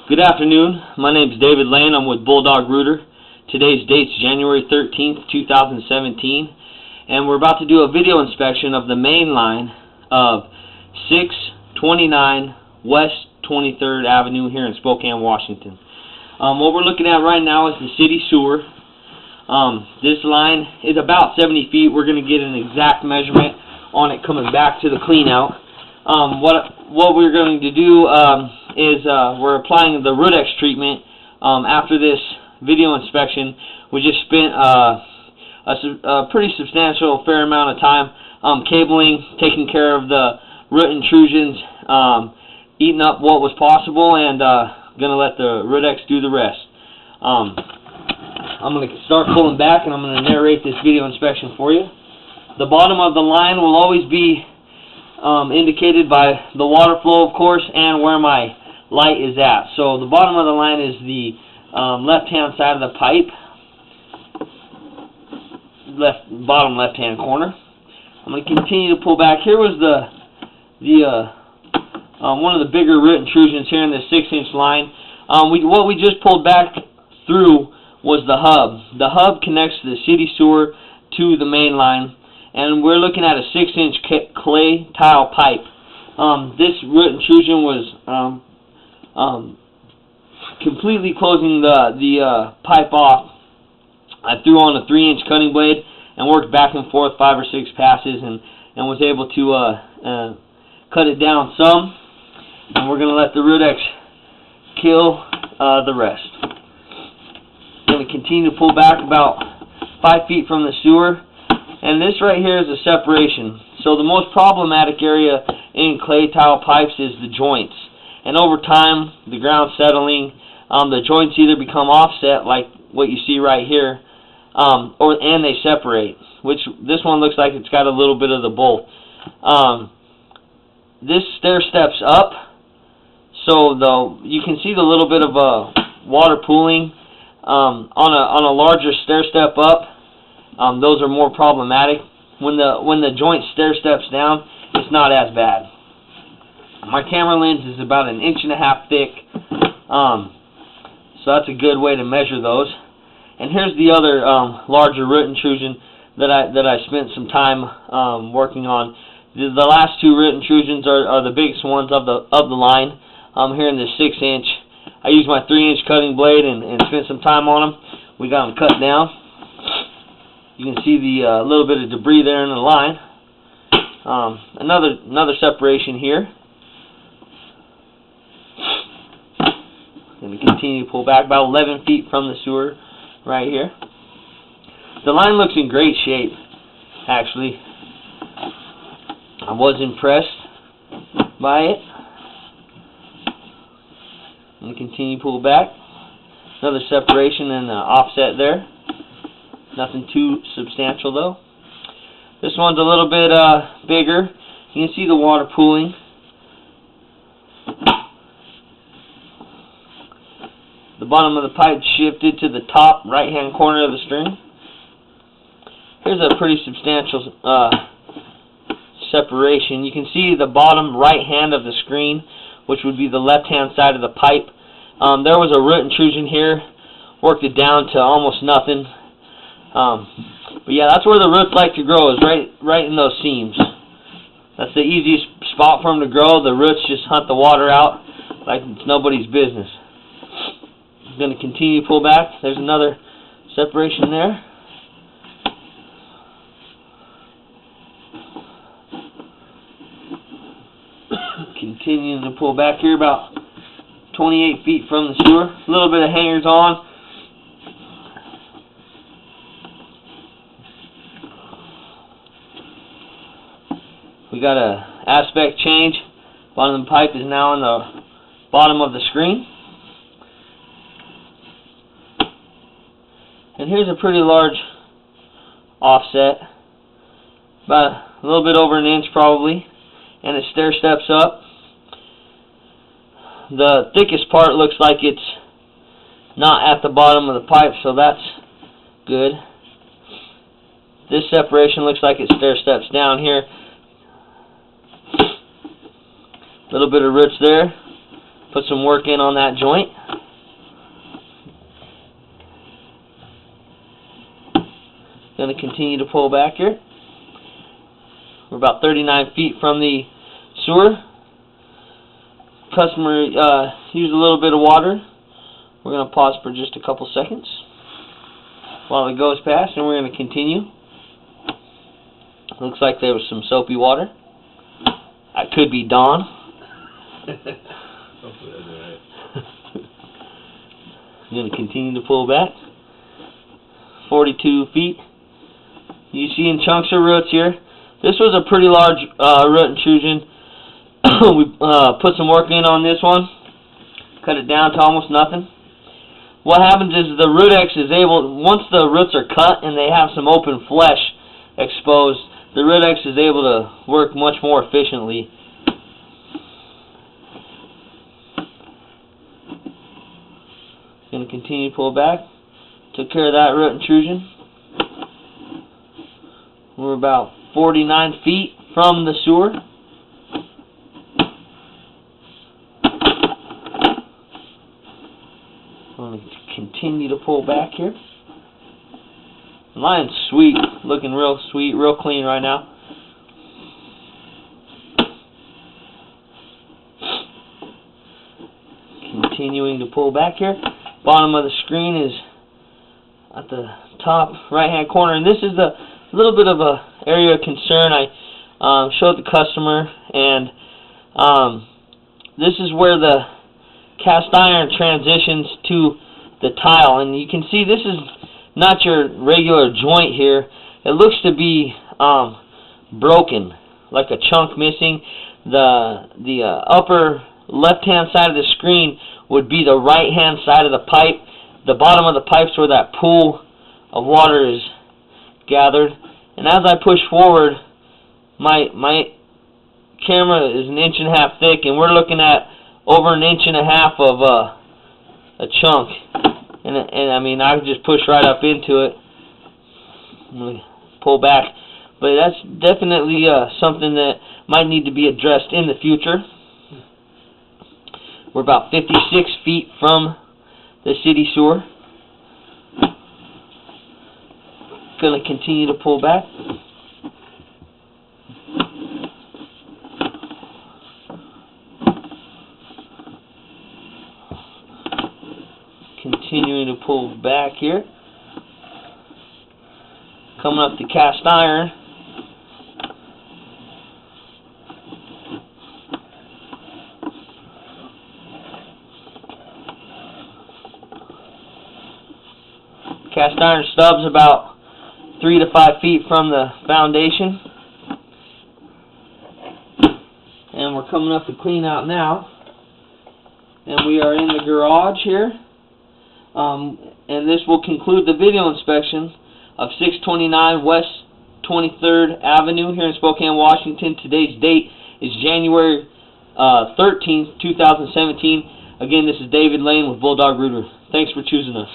Good afternoon. My name is David Lane. I'm with Bulldog Rooter. Today's date's January 13th, 2017, and we're about to do a video inspection of the main line of 629 West 23rd Avenue here in Spokane, Washington. What we're looking at right now is the city sewer. This line is about 70 feet. We're going to get an exact measurement on it coming back to the clean out. What we're going to do is we're applying the Root-X treatment. After this video inspection, we just spent a pretty substantial fair amount of time cabling, taking care of the root intrusions, eating up what was possible, and going to let the Root-X do the rest. I'm going to start pulling back, and I'm going to narrate this video inspection for you. The bottom of the line will always be indicated by the water flow, of course, and where my light is at. So the bottom of the line is the left-hand side of the pipe, bottom left-hand corner. I'm going to continue to pull back. Here was one of the bigger root intrusions here in the 6-inch line. What we just pulled back through was the hub. The hub connects the city sewer to the main line, and we're looking at a 6-inch clay tile pipe. This root intrusion was completely closing the pipe off. I threw on a 3-inch cutting blade and worked back and forth 5 or 6 passes and was able to cut it down some. And we're going to let the Root-X kill the rest. I'm going to continue to pull back about 5 feet from the sewer. And this right here is a separation. So the most problematic area in clay tile pipes is the joints. And over time, the ground settling, the joints either become offset, like what you see right here, and they separate. This one looks like it's got a little bit of the both. This stair steps up, so you can see the little bit of water pooling on a larger stair step up. Those are more problematic. When the joint stair steps down, it's not as bad. My camera lens is about 1.5 inches thick, so that's a good way to measure those. And here's the other larger root intrusion that I spent some time working on. The last 2 root intrusions are the biggest ones of the line. Here in the 6-inch, I used my 3-inch cutting blade and spent some time on them. We got them cut down. You can see the little bit of debris there in the line. Another separation here. Going to continue to pull back about 11 feet from the sewer right here. The line looks in great shape, actually. I was impressed by it. I'm going to continue to pull back. Another separation and offset there. Nothing too substantial though. This one's a little bit bigger. You can see the water pooling. The bottom of the pipe shifted to the top right-hand corner of the string. Here's a pretty substantial separation. You can see the bottom right-hand of the screen, which would be the left-hand side of the pipe. There was a root intrusion here. Worked it down to almost nothing. But yeah, that's where the roots like to grow, is right in those seams. That's the easiest spot for them to grow. The roots just hunt the water out like it's nobody's business. I'm going to continue to pull back. There's another separation there. Continuing to pull back here about 28 feet from the sewer. A little bit of hangers on. We got a aspect change. Bottom of the pipe is now on the bottom of the screen. And here's a pretty large offset, about a little bit over 1 inch probably, and it stair steps up. The thickest part looks like it's not at the bottom of the pipe, so that's good. This separation looks like it stair steps down here. A little bit of roots there. Put some work in on that joint. Going to continue to pull back here. We're about 39 feet from the sewer. Customer used a little bit of water. We're going to pause for just a couple seconds while it goes past, and we're going to continue. Looks like there was some soapy water. That could be Dawn. Hopefully that's alright. I'm going to continue to pull back. 42 feet. You see in chunks of roots here. This was a pretty large root intrusion. We put some work in on this one. Cut it down to almost nothing. What happens is the Root-X is able, once the roots are cut and they have some open flesh exposed, the Root-X is able to work much more efficiently. Going to continue to pull back. Took care of that root intrusion. We're about 49 feet from the sewer. I'm going to continue to pull back here. The line's sweet, looking real sweet, real clean right now. Continuing to pull back here. Bottom of the screen is at the top right hand corner, and this is a little bit of a area of concern I showed the customer, and this is where the cast iron transitions to the tile, and you can see this is not your regular joint here. It looks to be broken, like a chunk missing. The upper left hand side of the screen would be the right hand side of the pipe. The bottom of the pipe's where that pool of water is gathered. And as I push forward, my camera is 1.5 inches thick, and we're looking at over 1.5 inches of a chunk. And I mean, I can just push right up into it. I'm going to pull back. But that's definitely something that might need to be addressed in the future. We're about 56 feet from the city sewer. Going to continue to pull back. Continuing to pull back here. Coming up to cast iron. Cast iron stubs about 3 to 5 feet from the foundation. And we're coming up to clean out now. And we are in the garage here. And this will conclude the video inspection of 629 West 23rd Avenue here in Spokane, Washington. Today's date is January 13th, 2017. Again, this is David Lane with Bulldog Rooter. Thanks for choosing us.